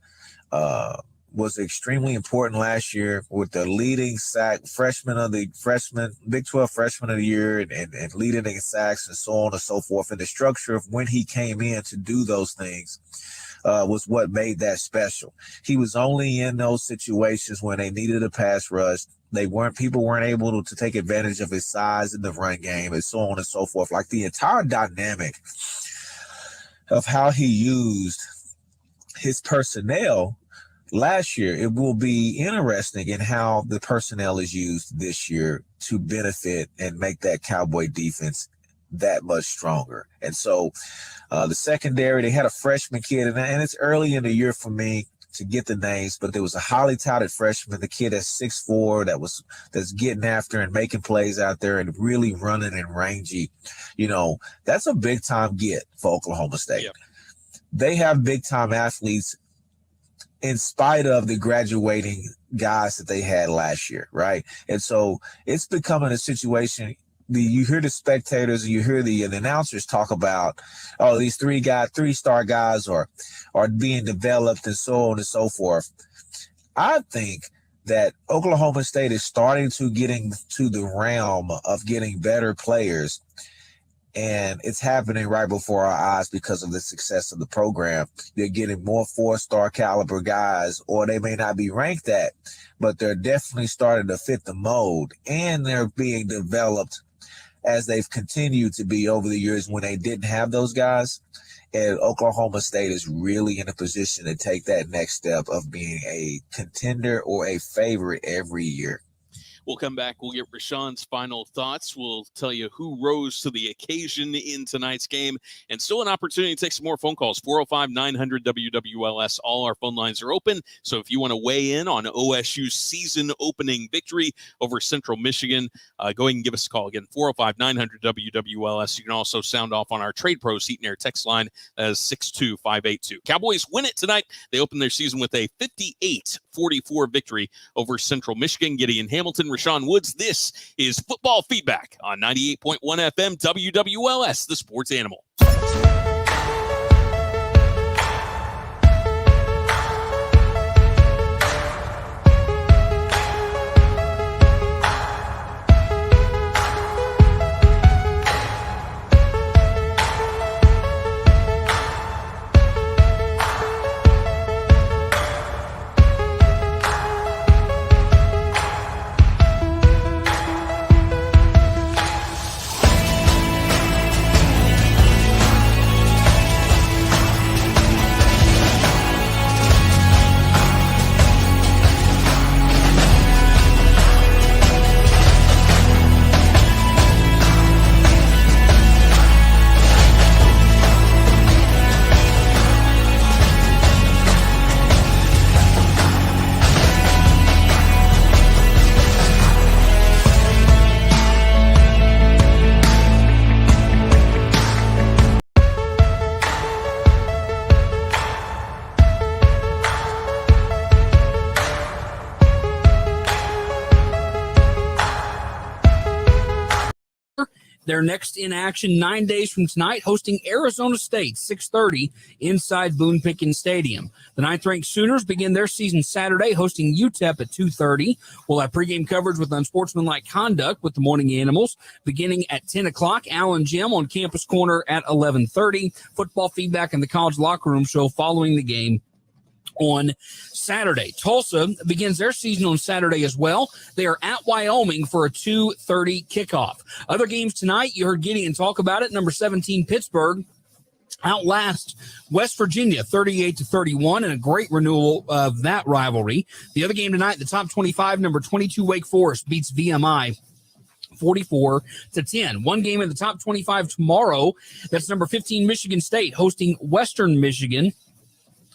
was extremely important last year with the leading sack Big 12 freshman of the year and leading in sacks and so on and so forth. And the structure of when he came in to do those things was what made that special. He was only in those situations when they needed a pass rush. People weren't able to take advantage of his size in the run game and so on and so forth. Like the entire dynamic of how he used his personnel last year, it will be interesting in how the personnel is used this year to benefit and make that Cowboy defense that much stronger. And so the secondary, they had a freshman kid, and it's early in the year for me to get the names, but there was a highly touted freshman, the kid that's 6'4", that's getting after and making plays out there and really running and rangy. That's a big time get for Oklahoma State. Yep. They have big time athletes in spite of the graduating guys that they had last year, right? And so it's becoming a situation. You hear the spectators, you hear the announcers talk about, these three-star guys are being developed and so on and so forth. I think that Oklahoma State is starting to getting to the realm of getting better players, and it's happening right before our eyes because of the success of the program. They're getting more 4-star caliber guys, or they may not be ranked at, but they're definitely starting to fit the mold, and they're being developed as they've continued to be over the years when they didn't have those guys. And Oklahoma State is really in a position to take that next step of being a contender or a favorite every year. We'll come back. We'll get Rashaun's final thoughts. We'll tell you who rose to the occasion in tonight's game. And still an opportunity to take some more phone calls. 405-900-WWLS. All our phone lines are open. So if you want to weigh in on OSU's season-opening victory over Central Michigan, go ahead and give us a call. Again, 405-900-WWLS. You can also sound off on our Trade Pros Heat and Air text line as 62582. Cowboys win it tonight. They open their season with a 58-44 victory over Central Michigan. Gideon Hamilton, Rashaun Woods. This is Football Feedback on 98.1 FM WWLS, the Sports Animal. They're next in action 9 days from tonight, hosting Arizona State, 6:30 inside Boone Pickens Stadium. The 9th-ranked Sooners begin their season Saturday, hosting UTEP at 2:30. We'll have pregame coverage with unsportsmanlike conduct with the Morning Animals beginning at 10 o'clock. Allen Jim on Campus Corner at 11:30. Football feedback in the College Locker Room show following the game on Saturday. Tulsa begins their season on Saturday as well. They are at Wyoming for a 2:30 kickoff. Other games tonight, you heard Gideon talk about it. Number 17, Pittsburgh outlast West Virginia 38-31 and a great renewal of that rivalry. The other game tonight, the top 25, number 22, Wake Forest beats VMI 44-10. One game in the top 25 tomorrow. That's number 15, Michigan State hosting Western Michigan.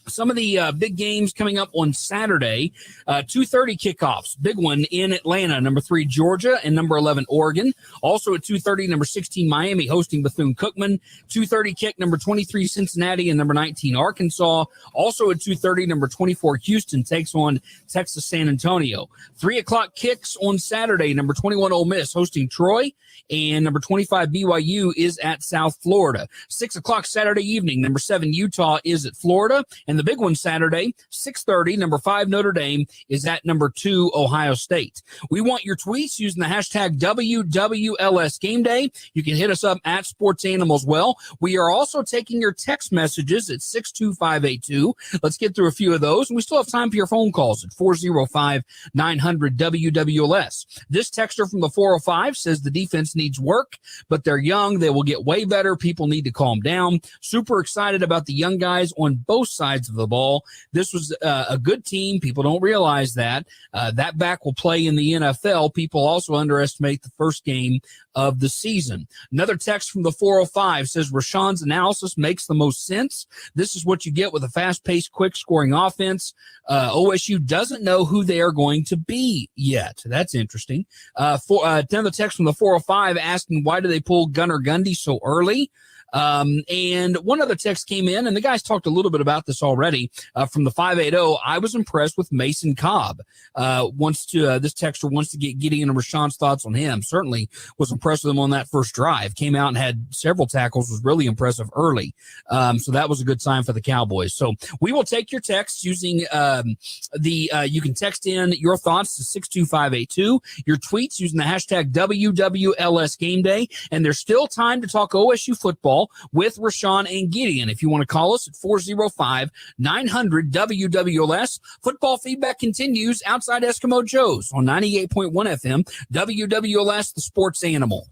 Some of the big games coming up on Saturday, 2:30 kickoffs. Big one in Atlanta, number 3, Georgia, and number 11, Oregon. Also at 2:30, number 16, Miami hosting Bethune-Cookman. 2:30 kick, number 23, Cincinnati, and number 19, Arkansas. Also at 2:30, number 24, Houston takes on Texas San Antonio. 3 o'clock kicks on Saturday, number 21, Ole Miss hosting Troy, and number 25, BYU is at South Florida. 6 o'clock Saturday evening, number 7, Utah is at Florida, and the big one Saturday, 6:30, number 5, Notre Dame is at number 2, Ohio State. We want your tweets using the hashtag WWLS Game Day. You can hit us up at Sports Animals well. We are also taking your text messages at 62582. Let's get through a few of those. And we still have time for your phone calls at 405-900-WWLS. This texter from the 405 says the defense needs work, but they're young. They will get way better. People need to calm down. Super excited about the young guys on both sides of the ball. This was a good team. People don't realize that. That back will play in the NFL. People also underestimate the first game of the season. Another text from the 405 says Rashaun's analysis makes the most sense. This is what you get with a fast-paced, quick-scoring offense. OSU doesn't know who they are going to be yet. That's interesting. Another text from the 405 asking why do they pull Gunnar Gundy so early? And one other text came in, and the guys talked a little bit about this already from the 580. I was impressed with Mason Cobb. This texter wants to get Gideon and Rashaun's thoughts on him. Certainly was impressed with him on that first drive. Came out and had several tackles, was really impressive early. So that was a good sign for the Cowboys. So we will take your texts using you can text in your thoughts to 62582, your tweets using the hashtag WWLS Game Day, and there's still time to talk OSU football with Rashaun and Gideon. If you want to call us at 405-900-WWLS. Football feedback continues outside Eskimo Joe's on 98.1 FM, WWLS, the sports animal.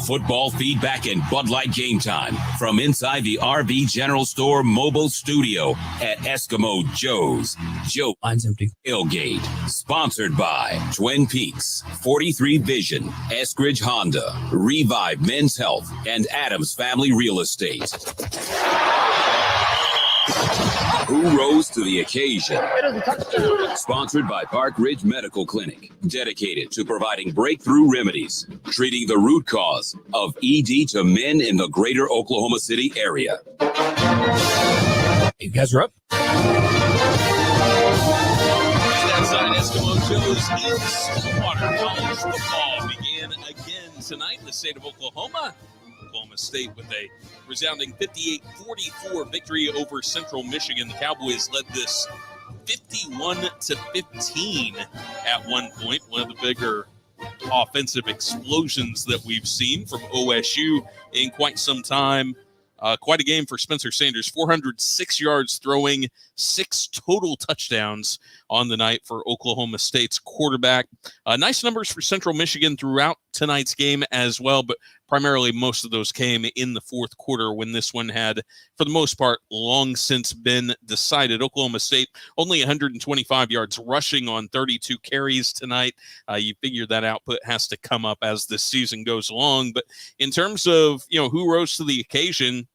Football feedback and Bud Light game time from inside the RV General Store mobile studio at Eskimo Joe's. Joe Line's empty. Tailgate, sponsored by Twin Peaks, 43 Vision, Eskridge Honda, Revive Men's Health, and Adams Family Real Estate. Who rose to the occasion? Sponsored by Park Ridge Medical Clinic, dedicated to providing breakthrough remedies, treating the root cause of ED to men in the greater Oklahoma City area. You guys are up. Outside Eskimo Joe's in Stillwater. College football began again tonight in the state of Oklahoma. Oklahoma State with a resounding 58-44 victory over Central Michigan. The Cowboys led this 51-15 at one point. One of the bigger offensive explosions that we've seen from OSU in quite some time. Quite a game for Spencer Sanders. 406 yards throwing, 6 total touchdowns on the night for Oklahoma State's quarterback. Nice numbers for Central Michigan throughout tonight's game as well, but primarily most of those came in the fourth quarter when this one had, for the most part, long since been decided. Oklahoma State only 125 yards rushing on 32 carries tonight. You figure that output has to come up as the season goes along. But in terms of, who rose to the occasion,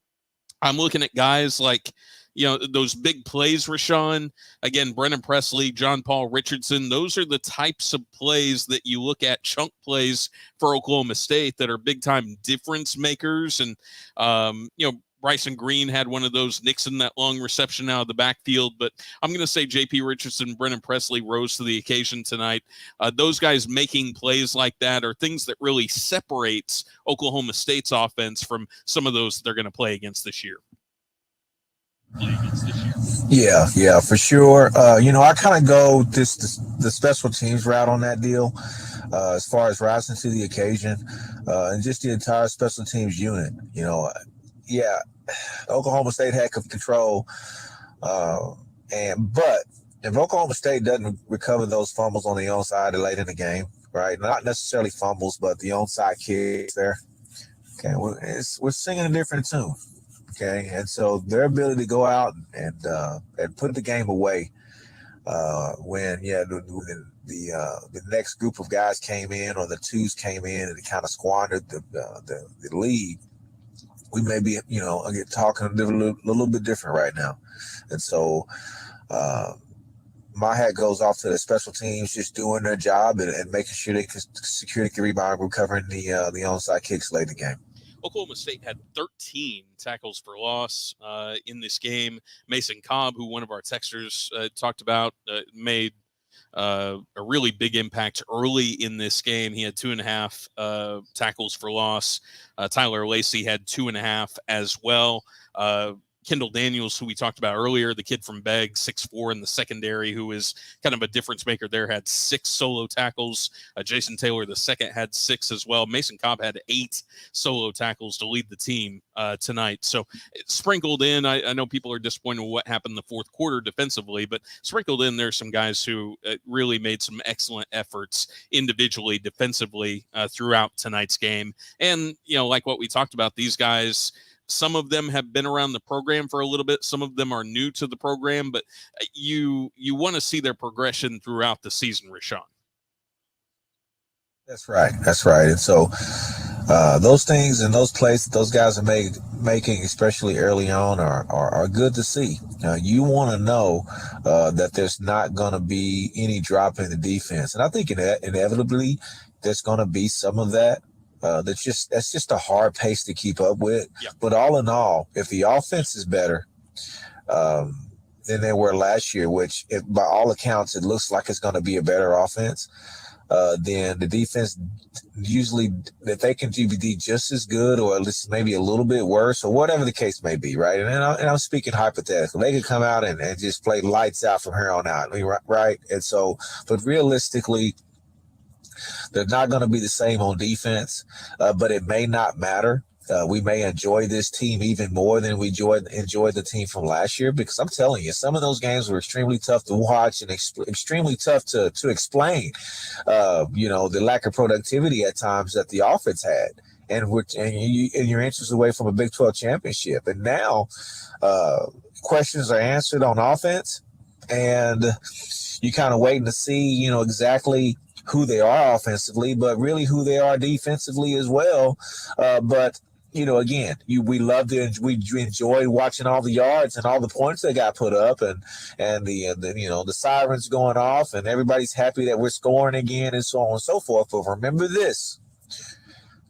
I'm looking at guys like, those big plays, Rashaun. Again, Brennan Presley, John Paul Richardson. Those are the types of plays that you look at, chunk plays for Oklahoma State that are big-time difference makers. And, Bryson Green had one of those. Nixon, that long reception out of the backfield. But I'm going to say J.P. Richardson, Brennan Presley rose to the occasion tonight. Those guys making plays like that are things that really separates Oklahoma State's offense from some of those they're going to play against this year. Yeah, for sure. I kind of go the special teams route on that deal as far as rising to the occasion and just the entire special teams unit. Oklahoma State had control But if Oklahoma State doesn't recover those fumbles on the onside late in the game, right? Not necessarily fumbles, but the onside kicks there. Okay, we're singing a different tune. Okay, and so their ability to go out and put the game away when the next group of guys came in, or the twos came in, and it kind of squandered the lead. We may be talking a little bit different right now, and so my hat goes off to the special teams just doing their job and making sure they can secure the rebound, recovering the onside kicks late in the game. Oklahoma State had 13 tackles for loss in this game. Mason Cobb, who one of our texters talked about, made a really big impact early in this game. He had 2.5 tackles for loss. Tyler Lacey had 2.5 as well. Kendall Daniels, who we talked about earlier, the kid from Begg, 6'4" in the secondary, who is kind of a difference maker there, had 6 solo tackles. Jason Taylor, the second, had 6 as well. Mason Cobb had 8 solo tackles to lead the team tonight. So sprinkled in, I know people are disappointed with what happened in the fourth quarter defensively, but sprinkled in, there's some guys who really made some excellent efforts individually, defensively throughout tonight's game. And, like what we talked about, these guys, some of them have been around the program for a little bit. Some of them are new to the program, but you want to see their progression throughout the season, Rashaun. That's right. And so those things and those plays that those guys are making, especially early on, are good to see. You want to know that there's not going to be any drop in the defense. And I think inevitably there's going to be some of that. That's just a hard pace to keep up with. Yeah. But all in all, if the offense is better than they were last year, which by all accounts it looks like it's going to be a better offense, then the defense usually, that they can be just as good, or at least maybe a little bit worse, or whatever the case may be, right? And I'm speaking hypothetical. They could come out and just play lights out from here on out, right? And so, but realistically, they're not going to be the same on defense, but it may not matter. We may enjoy this team even more than we enjoyed the team from last year, because I'm telling you, some of those games were extremely tough to watch and extremely tough to explain. The lack of productivity at times that the offense had, and you're inches away from a Big 12 championship. And now questions are answered on offense, and you kind of waiting to see, exactly who they are offensively, but really who they are defensively as well. But again, we enjoyed watching all the yards and all the points that got put up, and the sirens going off, and everybody's happy that we're scoring again, and so on and so forth. But remember this,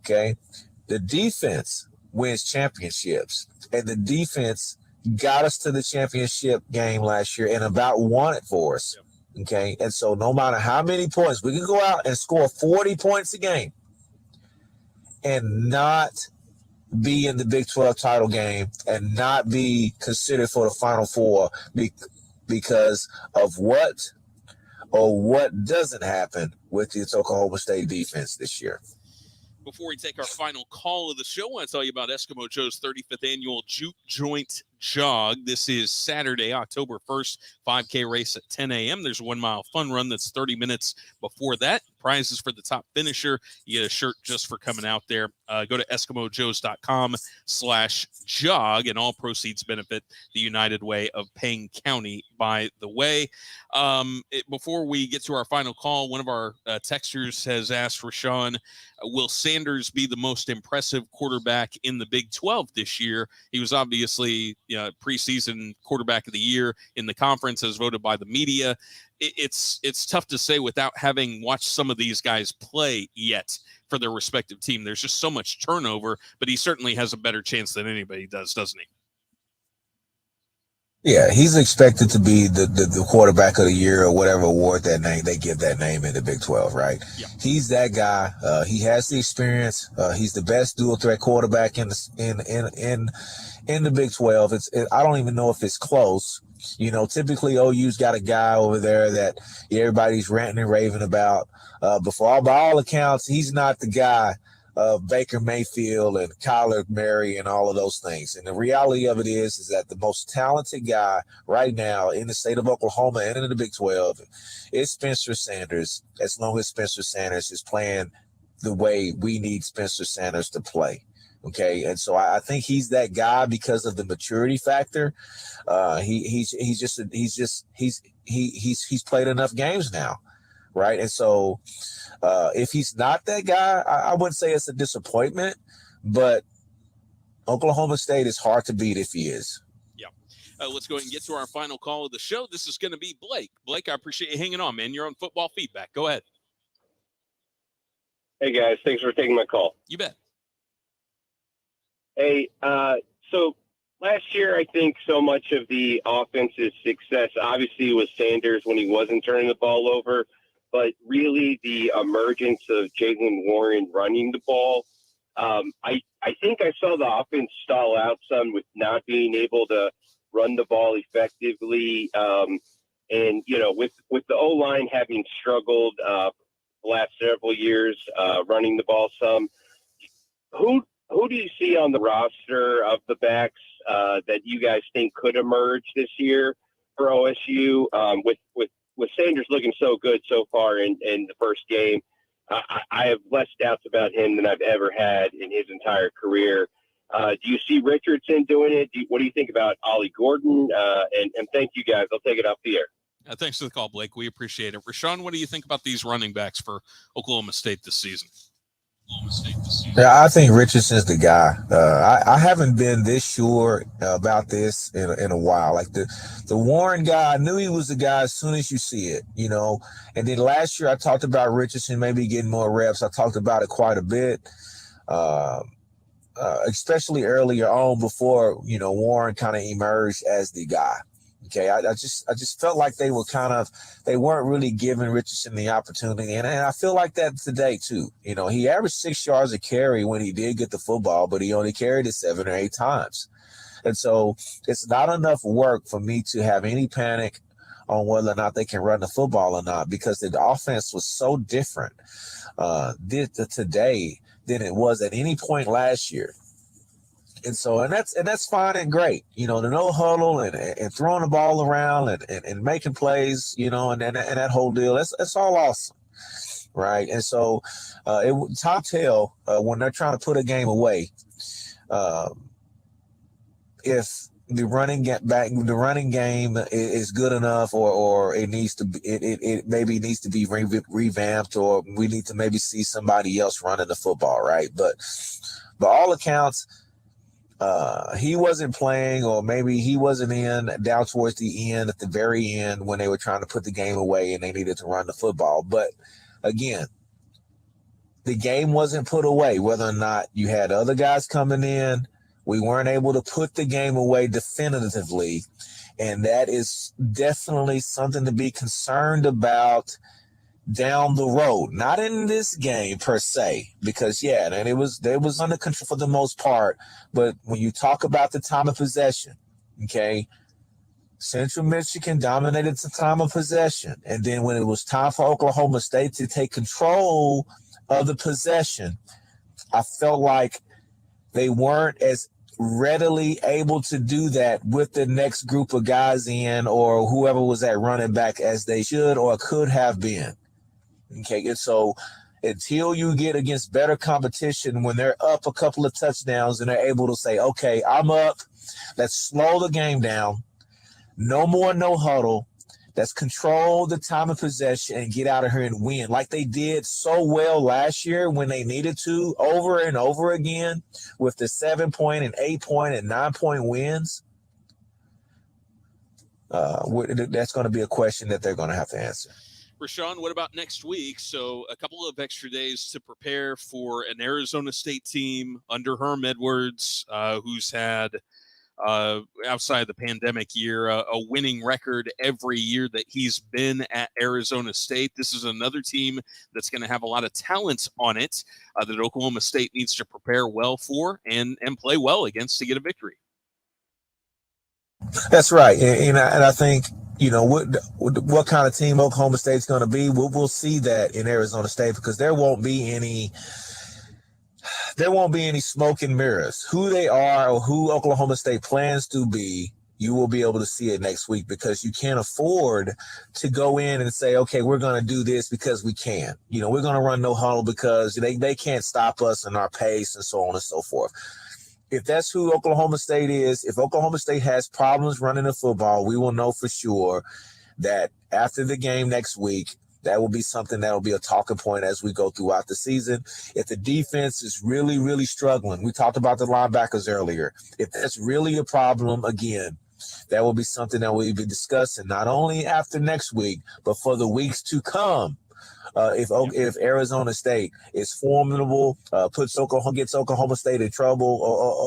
okay? The defense wins championships, and the defense got us to the championship game last year and about won it for us. Yep. Okay, and so no matter how many points, we can go out and score 40 points a game and not be in the Big 12 title game and not be considered for the Final Four because of what doesn't happen with this Oklahoma State defense this year. Before we take our final call of the show, I want to tell you about Eskimo Joe's 35th annual Juke Joint Jog. This is Saturday, October 1st, 5K race at 10 a.m. There's a 1 mile fun run that's 30 minutes before that. Prizes for the top finisher. You get a shirt just for coming out there. Go to EskimoJoes.com/jog, and all proceeds benefit the United Way of Payne County, by the way. Before we get to our final call, one of our texters has asked Rashaun, will Sanders be the most impressive quarterback in the Big 12 this year? He was obviously preseason quarterback of the year in the conference, as voted by the media. It's tough to say without having watched some of these guys play yet for their respective team. There's just so much turnover, but he certainly has a better chance than anybody does, doesn't he? Yeah, he's expected to be the quarterback of the year, or whatever award that name they give that name in the Big 12, right? Yeah. He's that guy. He has the experience. He's the best dual threat quarterback in the Big 12. I don't even know if it's close. Typically OU's got a guy over there that everybody's ranting and raving about. By all accounts, he's not the guy of Baker Mayfield and Kyler Murray and all of those things. And the reality of it is that the most talented guy right now in the state of Oklahoma and in the Big 12 is Spencer Sanders, as long as Spencer Sanders is playing the way we need Spencer Sanders to play. Okay, and so I think he's that guy because of the maturity factor. He's played enough games now, right? And so if he's not that guy, I wouldn't say it's a disappointment, but Oklahoma State is hard to beat if he is. Yeah. Let's go ahead and get to our final call of the show. This is going to be Blake. Blake, I appreciate you hanging on, man. You're on Football Feedback. Go ahead. Hey, guys. Thanks for taking my call. You bet. Hey, so last year, I think so much of the offense's success obviously was Sanders when he wasn't turning the ball over, but really the emergence of Jaylen Warren running the ball. I think I saw the offense stall out some with not being able to run the ball effectively. And, you know, with the O-line having struggled the last several years running the ball some, who do you see on the roster of the backs that you guys think could emerge this year for OSU? With Sanders looking so good so far in the first game, I have less doubts about him than I've ever had in his entire career. Do you see Richardson doing it? What do you think about Ollie Gordon? And thank you, guys. I'll take it off the air. Thanks for the call, Blake. We appreciate it. Rashaun, what do you think about these running backs for Oklahoma State this season? Yeah, I think Richardson's the guy. I haven't been this sure about this in a while. Like the Warren guy, I knew he was the guy as soon as you see it, you know. And then last year I talked about Richardson maybe getting more reps. I talked about it quite a bit, especially earlier on before, you know, Warren kind of emerged as the guy. Okay, I just felt like they weren't really giving Richardson the opportunity, and I feel like that today too. You know, he averaged 6 yards a carry when he did get the football, but he only carried it 7 or 8 times, and so it's not enough work for me to have any panic on whether or not they can run the football or not, because the offense was so different today than it was at any point last year. And so, and that's fine and great, you know, the no huddle and throwing the ball around and making plays, you know, and that whole deal. That's all awesome, right? And so, top tail when they're trying to put a game away, if the running game is good enough, or it needs to be, it maybe needs to be revamped, or we need to maybe see somebody else running the football, right? But by all accounts, he wasn't playing, or maybe he wasn't in down towards the end, at the very end, when they were trying to put the game away and they needed to run the football. But again, the game wasn't put away, whether or not you had other guys coming in. We weren't able to put the game away definitively. And that is definitely something to be concerned about down the road, not in this game per se, because and it was under control for the most part. But when you talk about the time of possession, okay, Central Michigan dominated the time of possession, and then when it was time for Oklahoma State to take control of the possession, I felt like they weren't as readily able to do that with the next group of guys in, or whoever was at running back, as they should or could have been. Okay, and so until you get against better competition, when they're up a couple of touchdowns and they're able to say, okay, I'm up, let's slow the game down, no more no huddle, let's control the time of possession and get out of here and win, like they did so well last year when they needed to, over and over again, with the 7-point and 8-point and 9-point wins. That's going to be a question that they're going to have to answer. Rashaun, what about next week? So a couple of extra days to prepare for an Arizona State team under Herm Edwards, who's had, outside the pandemic year, a winning record every year that he's been at Arizona State. This is another team that's going to have a lot of talent on it that Oklahoma State needs to prepare well for and play well against to get a victory. That's right. And I think, you know, what kind of team Oklahoma State's going to be, we'll see that in Arizona State, because there won't be any there won't be any smoke and mirrors. Who they are or who Oklahoma State plans to be, you will be able to see it next week, because you can't afford to go in and say, okay, we're going to do this because we can. We're going to run no huddle because they can't stop us in our pace and so on and so forth. If that's who Oklahoma State is, if Oklahoma State has problems running the football, we will know for sure that after the game next week, that will be something that will be a talking point as we go throughout the season. If the defense is really, really struggling, we talked about the linebackers earlier. If that's really a problem, again, that will be something that we'll be discussing not only after next week, but for the weeks to come. If Arizona State is formidable, gets Oklahoma State in trouble,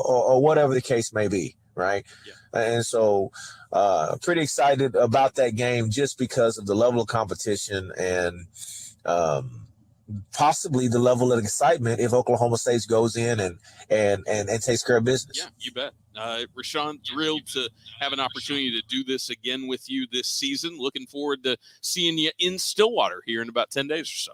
or whatever the case may be, right? Yeah. And so pretty excited about that game just because of the level of competition and possibly the level of excitement if Oklahoma State goes in and takes care of business. Yeah, you bet. Rashaun, thrilled to have an opportunity to do this again with you this season. Looking forward to seeing you in Stillwater here in about 10 days or so.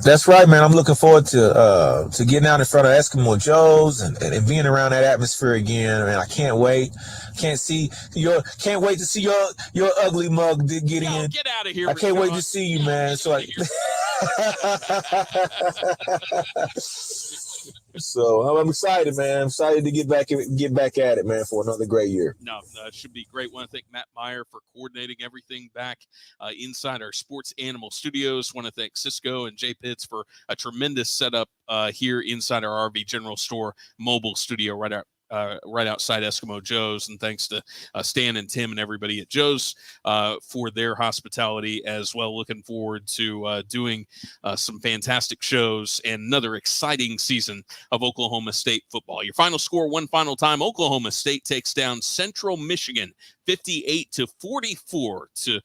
That's right, man. I'm looking forward to getting out in front of Eskimo Joe's and being around that atmosphere again. Man, I can't wait. Can't wait to see your ugly mug, Gideon. Get out of here. I can't wait to see you, man. So I'm excited, man. I'm excited to get back at it, man, for another great year. No, it should be great. I want to thank Matt Meyer for coordinating everything back inside our Sports Animal Studios. Want to thank Cisco and Jay Pitts for a tremendous setup here inside our RV General Store mobile studio right outside Eskimo Joe's, and thanks to Stan and Tim and everybody at Joe's for their hospitality as well. Looking forward to doing some fantastic shows and another exciting season of Oklahoma State football. Your final score one final time: Oklahoma State takes down Central Michigan 58-44 to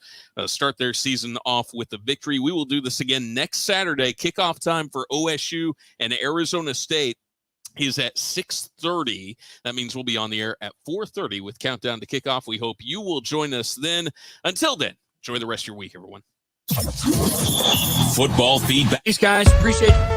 start their season off with a victory. We will do this again next Saturday. Kickoff time for OSU and Arizona State is at 6:30. That means we'll be on the air at 4:30 with Countdown to Kickoff. We hope you will join us then. Until then, enjoy the rest of your week, everyone. Football feedback. Thanks, guys. Appreciate it.